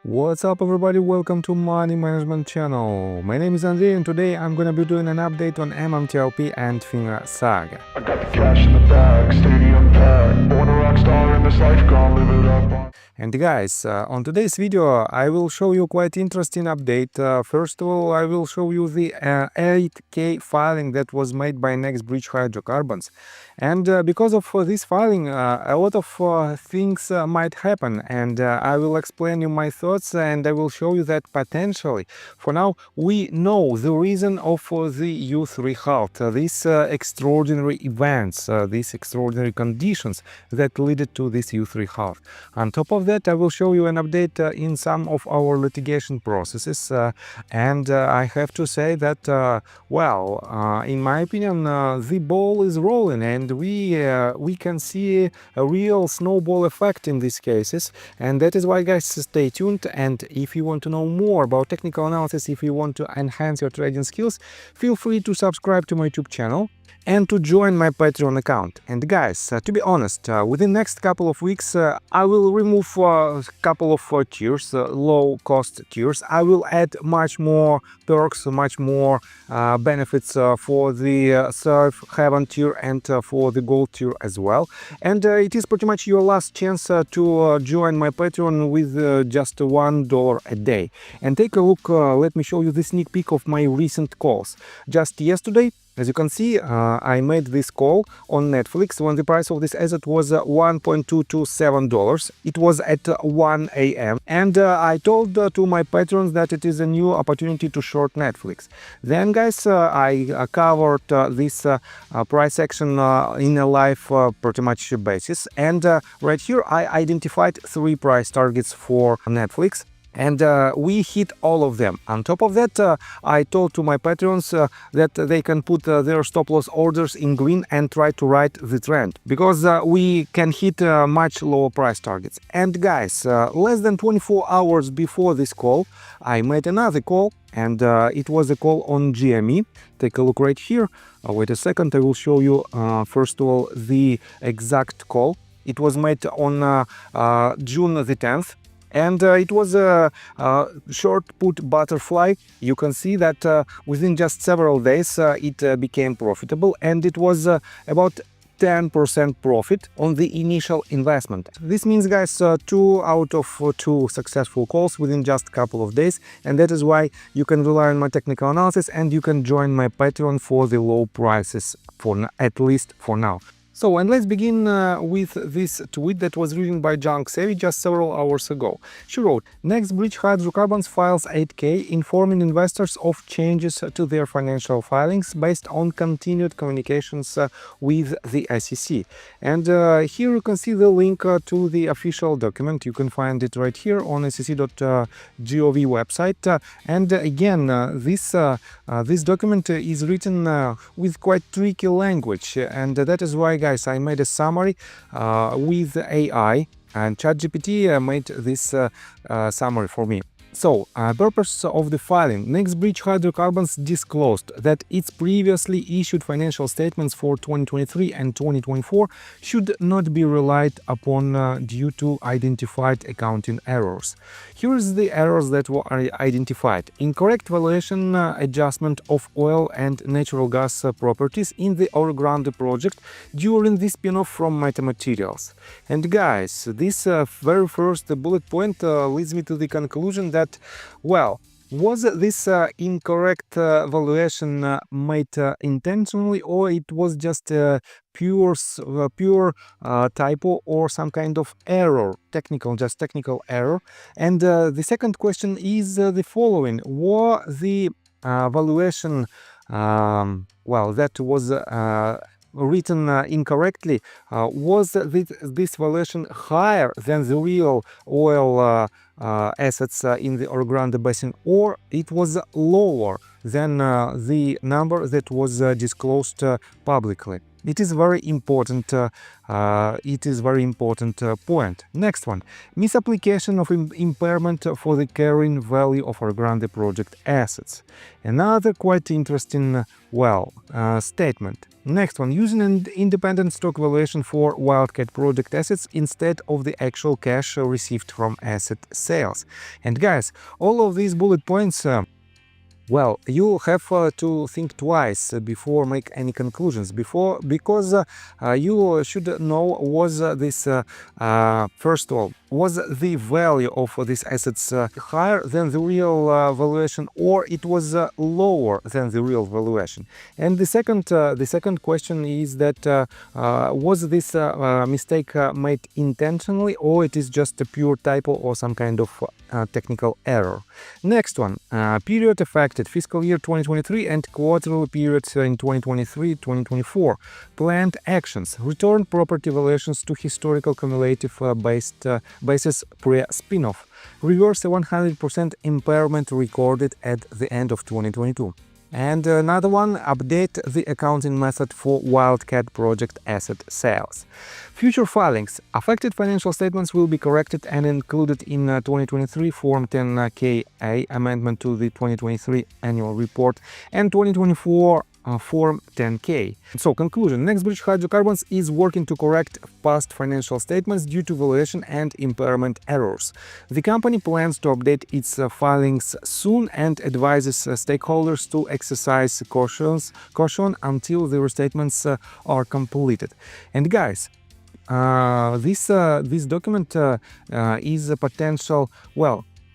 What's up everybody, welcome to Money Management channel. My name is Andrei and today I'm gonna be doing an update on MMTLP and Finger Saga. I got the cash in the bag, stadium packed. Born a rock star in this life, gonna live it up. And guys, on today's video I will show you quite interesting update. First of all, I will show you the 8K filing that was made by NextBridge Hydrocarbons. And because of this filing, a lot of things might happen, and I will explain you my thoughts and I will show you that potentially, for now, we know the reason of the U3 halt, these extraordinary events, these extraordinary conditions that led to this U3 halt. On top of that, I will show you an update in some of our litigation processes, and I have to say that, in my opinion, the ball is rolling, and we can see a real snowball effect in these cases, and that is why, guys, stay tuned. And if you want to know more about technical analysis, if you want to enhance your trading skills, feel free to subscribe to my YouTube channel and to join my Patreon account. And guys, to be honest, within next couple of weeks I will remove a couple of tiers, low cost tiers. I will add much more perks, much more benefits for the Safe Haven tier and for the gold tier as well. And it is pretty much your last chance to join my Patreon with just $1 a day. And take a look, let me show you the sneak peek of my recent calls. Just yesterday, as you can see, I made this call on Netflix when the price of this asset was $1.227. It was at 1 a.m. And I told to my patrons that it is a new opportunity to short Netflix. Then, guys, I covered this price action in a live pretty much basis. And right here, I identified 3 price targets for Netflix. And we hit all of them. On top of that, I told to my patrons that they can put their stop loss orders in green and try to ride the trend, because we can hit much lower price targets. And guys, less than 24 hours before this call, I made another call, and it was a call on GME. Take a look right here. Wait a second, I will show you first of all the exact call. It was made on June the 10th. And it was a short put butterfly. You can see that within just several days it became profitable, and it was about 10% profit on the initial investment. This means, guys, 2 out of 2 successful calls within just a couple of days, and that is why you can rely on my technical analysis and you can join my Patreon for the low prices, at least for now. So, and let's begin with this tweet that was written by Junk Savvy just several hours ago. She wrote, NextBridge Hydrocarbons files 8K informing investors of changes to their financial filings based on continued communications with the SEC. And here you can see the link to the official document. You can find it right here on sec.gov website. And again, this document is written with quite tricky language, and that is why, guys, I made a summary with AI, and ChatGPT made this summary for me. So, purpose of the filing. NextBridge Hydrocarbons disclosed that its previously issued financial statements for 2023 and 2024 should not be relied upon due to identified accounting errors. Here is the errors that were identified. Incorrect valuation adjustment of oil and natural gas properties in the Orogrande project during the spin-off from Metamaterials. And guys, this very first bullet point leads me to the conclusion that, well, was this incorrect valuation made intentionally, or it was just a pure typo or some kind of error, technical error? And the second question is the following: were the valuation, that was written incorrectly, was this valuation higher than the real oil assets in the Orogrande Basin, or it was lower than the number that was disclosed publicly? It is very important. Point. Next one: misapplication of impairment for the carrying value of Orogrande project assets. Another quite interesting, statement. Next one: using an independent stock valuation for Wildcat project assets instead of the actual cash received from asset sales. And guys, all of these bullet points. You have to think twice before make any conclusions. Because you should know was this first of all, was the value of these assets higher than the real valuation, or it was lower than the real valuation? And the second question is that was this mistake made intentionally, or it is just a pure typo or some kind of technical error? Next one: period affected fiscal year 2023 and quarterly periods in 2023-2024. Planned actions: return property valuations to historical cumulative basis pre-spin-off. Reverse a 100% impairment recorded at the end of 2022. And another one: update the accounting method for Wildcat project asset sales. Future filings: affected financial statements will be corrected and included in 2023 Form 10-KA amendment to the 2023 annual report and 2024 Form 10-K. So, conclusion: NextBridge Hydrocarbons is working to correct past financial statements due to valuation and impairment errors. The company plans to update its filings soon and advises stakeholders to exercise caution until the restatements are completed. And guys, this document is a potential,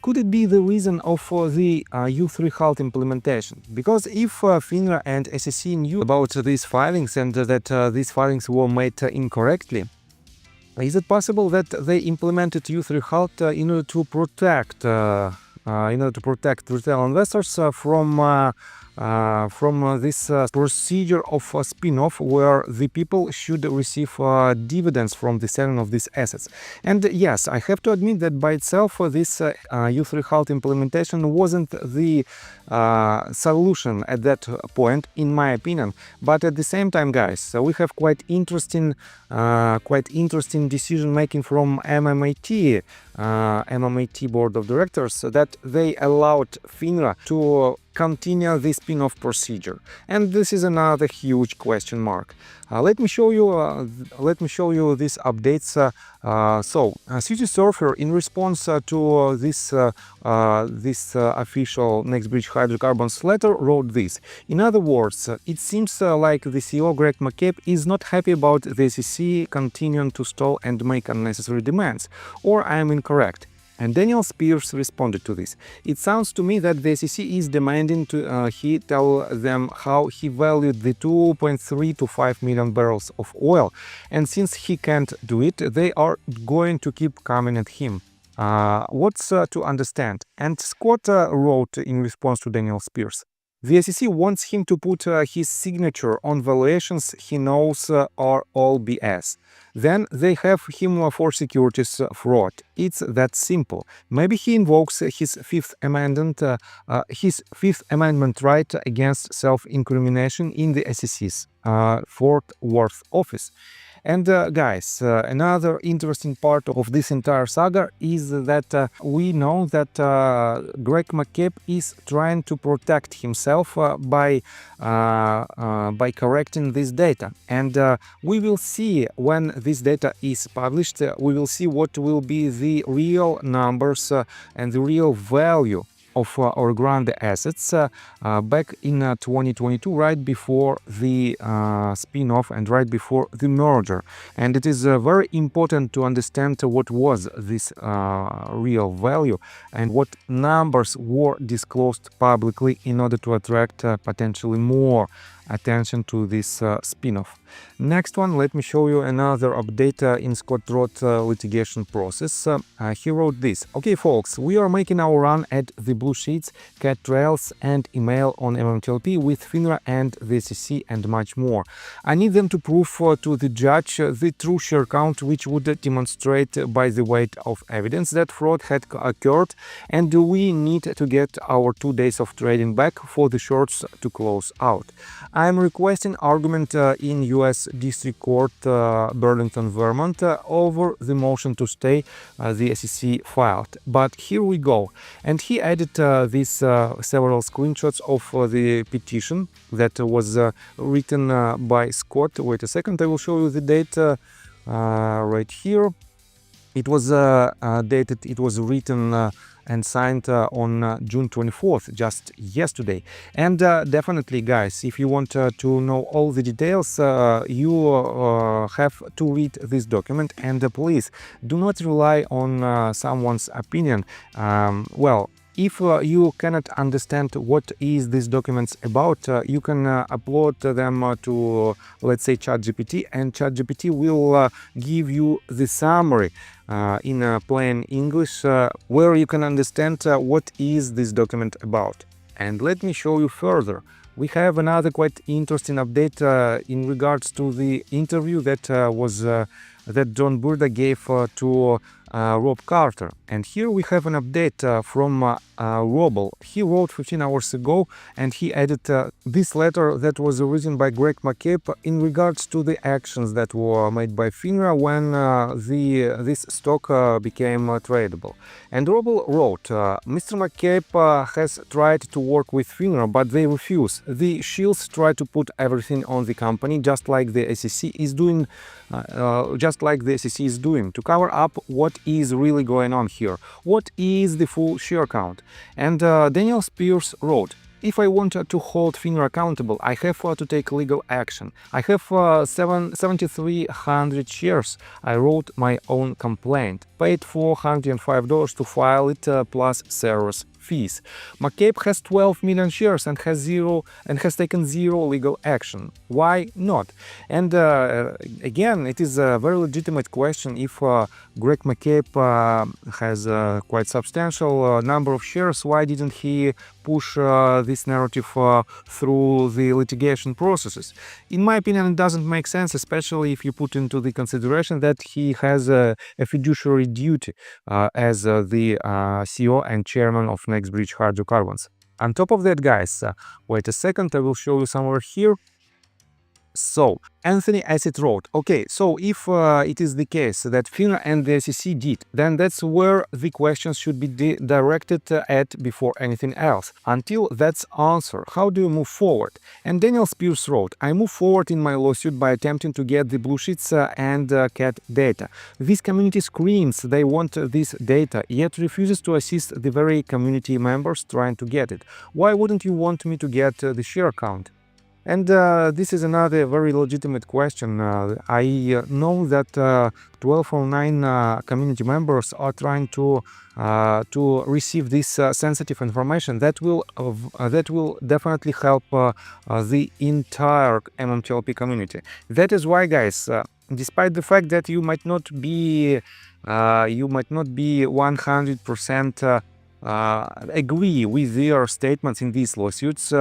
could it be the reason of the U3 Halt implementation? Because if FINRA and SEC knew about these filings and that these filings were made incorrectly, is it possible that they implemented U3 Halt in order to protect retail investors from this procedure of spin-off, where the people should receive dividends from the selling of these assets? And yes, I have to admit that by itself this U3 Halt implementation wasn't the solution at that point, in my opinion. But at the same time, guys, we have quite interesting decision making from MMAT board of directors, that they allowed FINRA to continue the spin-off procedure, and this is another huge question mark. Let me show you these updates. City Surfer, in response to this official NextBridge Hydrocarbons letter, wrote this. In other words, it seems like the CEO Greg McCabe is not happy about the SEC continuing to stall and make unnecessary demands, or I am incorrect. And Daniel Spears responded to this. It sounds to me that the SEC is demanding he tell them how he valued the 2.3 to 5 million barrels of oil, and since he can't do it, they are going to keep coming at him. What's to understand? And Scott wrote in response to Daniel Spears. The SEC wants him to put his signature on valuations he knows are all BS. Then they have him for securities fraud. It's that simple. Maybe he invokes his Fifth Amendment right against self-incrimination in the SEC's Fort Worth office. And guys, another interesting part of this entire saga is that we know that Greg McCabe is trying to protect himself by correcting this data. And we will see when this data is published, we will see what will be the real numbers and the real value of Orogrande assets back in 2022, right before the spin-off and right before the merger. And it is very important to understand what was this real value and what numbers were disclosed publicly in order to attract potentially more attention to this spin-off. Next one, let me show you another update in Scott Roth litigation process. He wrote this. Okay, folks, we are making our run at the blue sheets, cat trails, and email on MMTLP with FINRA and the SEC and much more. I need them to prove to the judge the true share count, which would demonstrate by the weight of evidence that fraud had occurred, and we need to get our 2 days of trading back for the shorts to close out. I'm requesting argument in U.S. District Court, Burlington, Vermont, over the motion to stay the SEC filed. But here we go. And he added these several screenshots of the petition that was written by Scott. Wait a second, I will show you the date right here. It was dated, it was written and signed on June 24th, just yesterday. And definitely, guys, if you want to know all the details, you have to read this document. And please, do not rely on someone's opinion. If you cannot understand what is this documents about, you can upload them to, let's say, ChatGPT, and ChatGPT will give you the summary in plain English, where you can understand what is this document about. And let me show you further. We have another quite interesting update in regards to the interview that that John Burda gave to Rob Carter. And here we have an update from Robel. He wrote 15 hours ago, and he added this letter that was written by Greg McCabe in regards to the actions that were made by FINRA when this stock became tradable. And Robel wrote, Mr. McCabe has tried to work with FINRA, but they refuse. The Shields try to put everything on the company, just like the SEC is doing, to cover up what is really going on here. What is the full share count? And Daniel Spears wrote, if I want to hold FINRA accountable, I have to take legal action. I have 7,300 shares. I wrote my own complaint, paid $405 to file it plus service fees. McCabe has 12 million shares and has taken zero legal action. Why not? And again, it is a very legitimate question. If Greg McCabe has a quite substantial number of shares, why didn't he push this narrative through the litigation processes? In my opinion, it doesn't make sense, especially if you put into the consideration that he has a fiduciary duty as the CEO and chairman of NextBridge Hydrocarbons. On top of that, guys, wait a second, I will show you somewhere here. So, Anthony Asset wrote, okay, so if it is the case that FINRA and the SEC did, then that's where the questions should be directed at before anything else. Until that's answered, how do you move forward? And Daniel Spears wrote, I move forward in my lawsuit by attempting to get the blue sheets and CAT data. This community screams they want this data, yet refuses to assist the very community members trying to get it. Why wouldn't you want me to get the share count? And this is another very legitimate question. I know that 1209 community members are trying to receive this sensitive information that will definitely help the entire MMTLP community. That is why, guys, despite the fact that you might not be 100% agree with their statements in these lawsuits,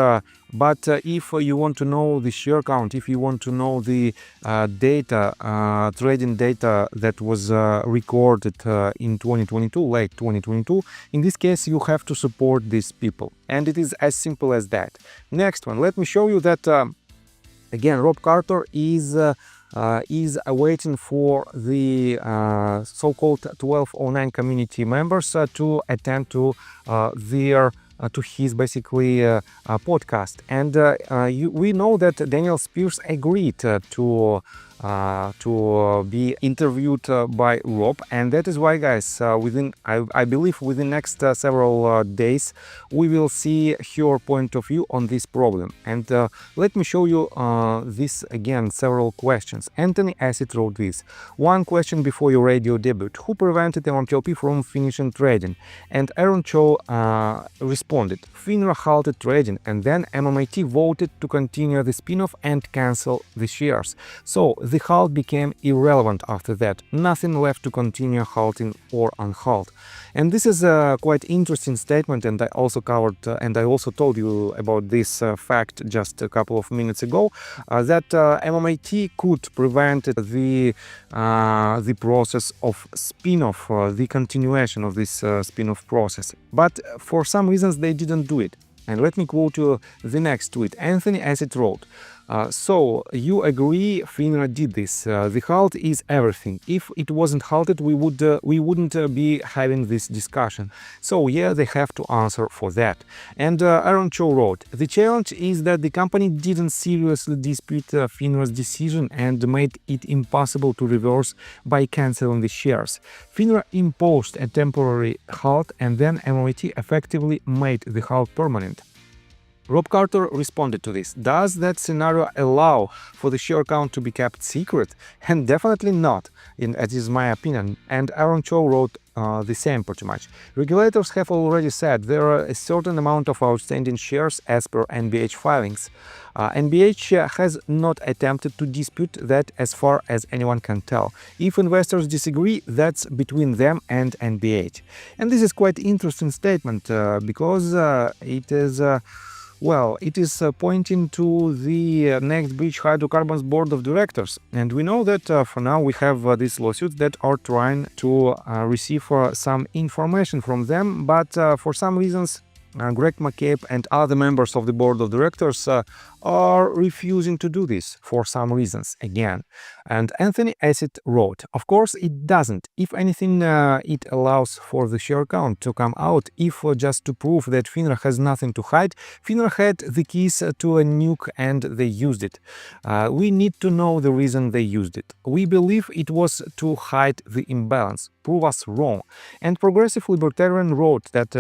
but if you want to know the share count, if you want to know the trading data that was recorded in 2022, late 2022, in this case you have to support these people, and it is as simple as that. Next one, let me show you that again Rob Carter is awaiting for the so-called 1209 community members to attend to his basically podcast, and we know that Daniel Spears agreed to be interviewed by Rob, and that is why, guys, I believe within next several days we will see your point of view on this problem. And let me show you this again, several questions. Anthony Asset wrote this: one question before your radio debut, who prevented MMTLP from finishing trading? And Aaron Cho responded, FINRA halted trading, and then MMAT voted to continue the spin-off and cancel the shares. So the halt became irrelevant after that. Nothing left to continue halting or unhalt. And this is a quite interesting statement, and I also covered and I also told you about this fact just a couple of minutes ago, that MMAT could prevent the process of spin-off, the continuation of this spin-off process. But for some reasons they didn't do it. And let me quote you the next tweet. Anthony Asset wrote, so you agree FINRA did this. The halt is everything. If it wasn't halted, we wouldn't be having this discussion. So yeah, they have to answer for that. And Aaron Cho wrote, the challenge is that the company didn't seriously dispute FINRA's decision and made it impossible to reverse by canceling the shares. FINRA imposed a temporary halt and then MMAT effectively made the halt permanent. Rob Carter responded to this. Does that scenario allow for the share count to be kept secret? And definitely not, that is my opinion. And Aaron Cho wrote the same pretty much. Regulators have already said there are a certain amount of outstanding shares as per NBH filings. NBH has not attempted to dispute that as far as anyone can tell. If investors disagree, that's between them and NBH. And this is quite interesting statement because it is pointing to the Next Bridge Hydrocarbons Board of Directors. And we know that for now we have these lawsuits that are trying to receive some information from them, but for some reasons Greg McCabe and other members of the board of directors are refusing to do this for some reasons again. And Anthony Asset wrote, of course it doesn't. If anything, it allows for the share count to come out. If just to prove that FINRA has nothing to hide, FINRA had the keys to a nuke and they used it. We need to know the reason they used it. We believe it was to hide the imbalance. Prove us wrong. And Progressive Libertarian wrote that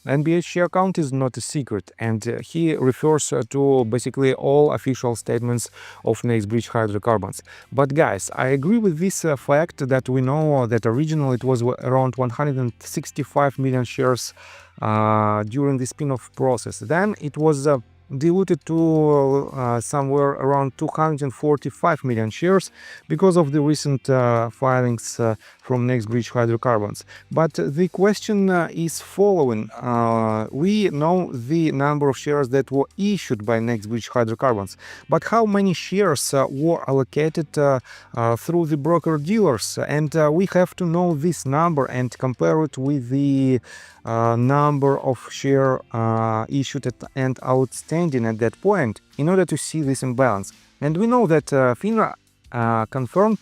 NBH share count is not a secret, and he refers to basically all official statements of Next Bridge Hydrocarbons. But guys, I agree with this fact that we know that originally it was around 165 million shares during the spin-off process. Then it was diluted to somewhere around 245 million shares because of the recent filings from Next Bridge Hydrocarbons. But the question is following. We know the number of shares that were issued by Next Bridge Hydrocarbons, but how many shares were allocated through the broker-dealers? And we have to know this number and compare it with the number of shares issued and outstanding at that point in order to see this imbalance. And we know that FINRA confirmed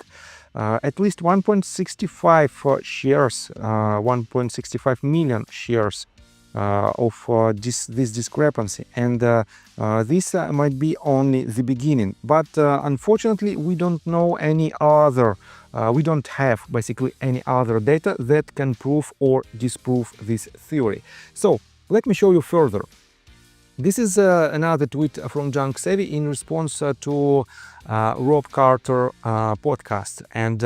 at least 1.65 shares, 1.65 million shares of this discrepancy, and this might be only the beginning. But unfortunately, we don't know any other. We don't have basically any other data that can prove or disprove this theory. So let me show you further. This is another tweet from Junk Savvy in response to Rob Carter podcast, and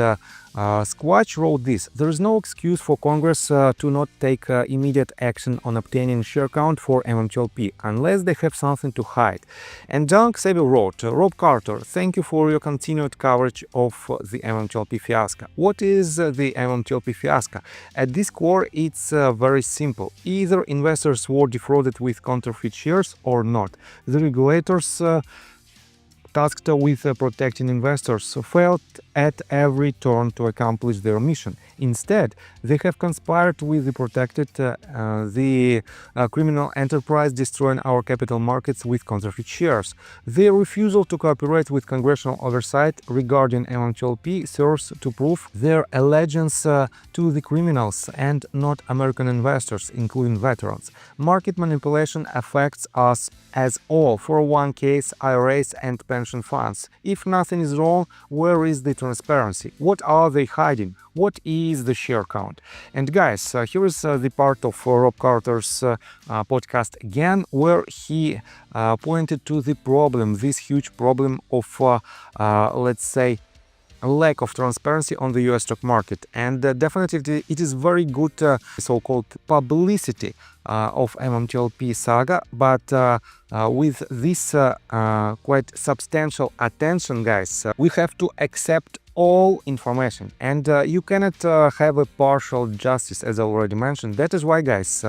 Squatch wrote this: there is no excuse for Congress to not take immediate action on obtaining share count for MMTLP unless they have something to hide. And Junk Savvy wrote, Rob Carter, thank you for your continued coverage of the MMTLP fiasco. What is the MMTLP fiasco? At this core, it's very simple. Either investors were defrauded with counterfeit shares or not. The regulators tasked with protecting investors failed at every turn to accomplish their mission. Instead, they have conspired with the protected criminal enterprise, destroying our capital markets with counterfeit shares. Their refusal to cooperate with congressional oversight regarding MMTLP serves to prove their allegiance to the criminals and not American investors, including veterans. Market manipulation affects us as all 401ks, IRAs, and pension funds. If nothing is wrong, where is the transparency? What are they hiding? What is the share count? And guys, here is the part of Rob Carter's podcast again, where he pointed to the problem, this huge problem of, let's say, a lack of transparency on the US stock market. And definitely it is very good so-called publicity of MMTLP saga, but with this quite substantial attention, guys, we have to accept all information, and you cannot have a partial justice, as I already mentioned. That is why, guys,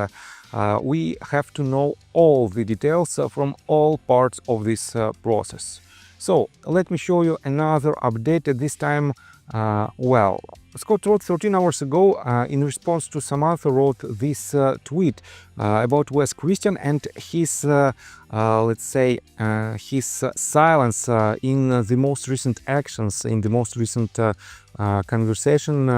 we have to know all the details from all parts of this process. So let me show you another update, this time Well, Scott wrote 13 hours ago in response to Samantha wrote this tweet about Wes Christian and his, let's say, his silence in the most recent actions, in the most recent conversation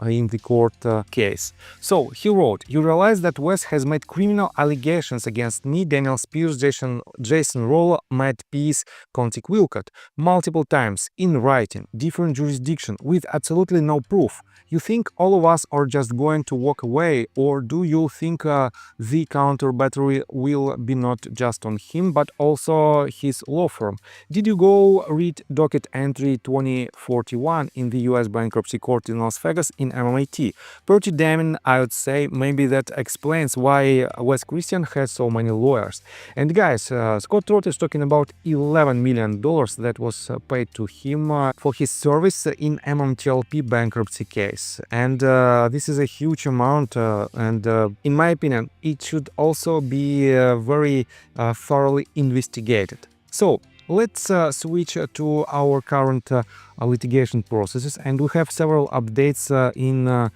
in the court case. So he wrote, "You realize that Wes has made criminal allegations against me, Daniel Spears, Jason Rolla, Matt Peace, Conti Wilcott, multiple times in writing, different jurisdiction, with absolutely no proof. You think all of us are just going to walk away, or do you think the counter battery will be not just on him but also his law firm? Did you go read docket entry 2041 in the US bankruptcy court in Las Vegas in MMAT? Pretty damning, I would say. Maybe that explains why Wes Christian has so many lawyers." And guys, Scott Roth is talking about $11 million that was paid to him for his service in MMTLP bankruptcy case. And this is a huge amount, and in my opinion, it should also be very thoroughly investigated. So let's switch to our current litigation processes, and we have several updates in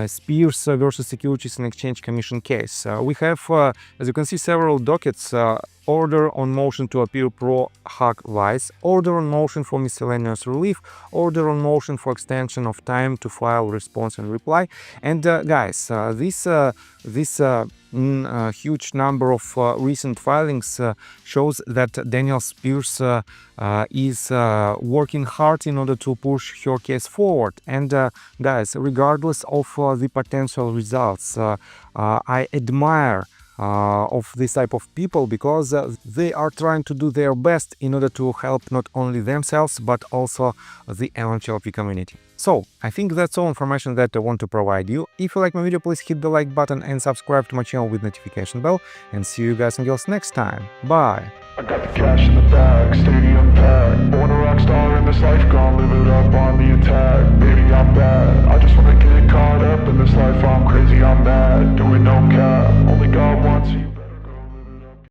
Spears versus Securities and Exchange Commission case. We have, as you can see, several dockets. Order on motion to appear pro Hack Vice, order on motion for miscellaneous relief, order on motion for extension of time to file response and reply. And guys, this huge number of recent filings shows that Daniel Spears is working hard in order to push her case forward. And guys, regardless of the potential results, I admire of this type of people, because they are trying to do their best in order to help not only themselves but also the MMTLP community. So I think that's all information that I want to provide you. If you like my video, please hit the like button and subscribe to my channel with notification bell, and see you guys and girls next time. Bye. I got the cash in the bag, stay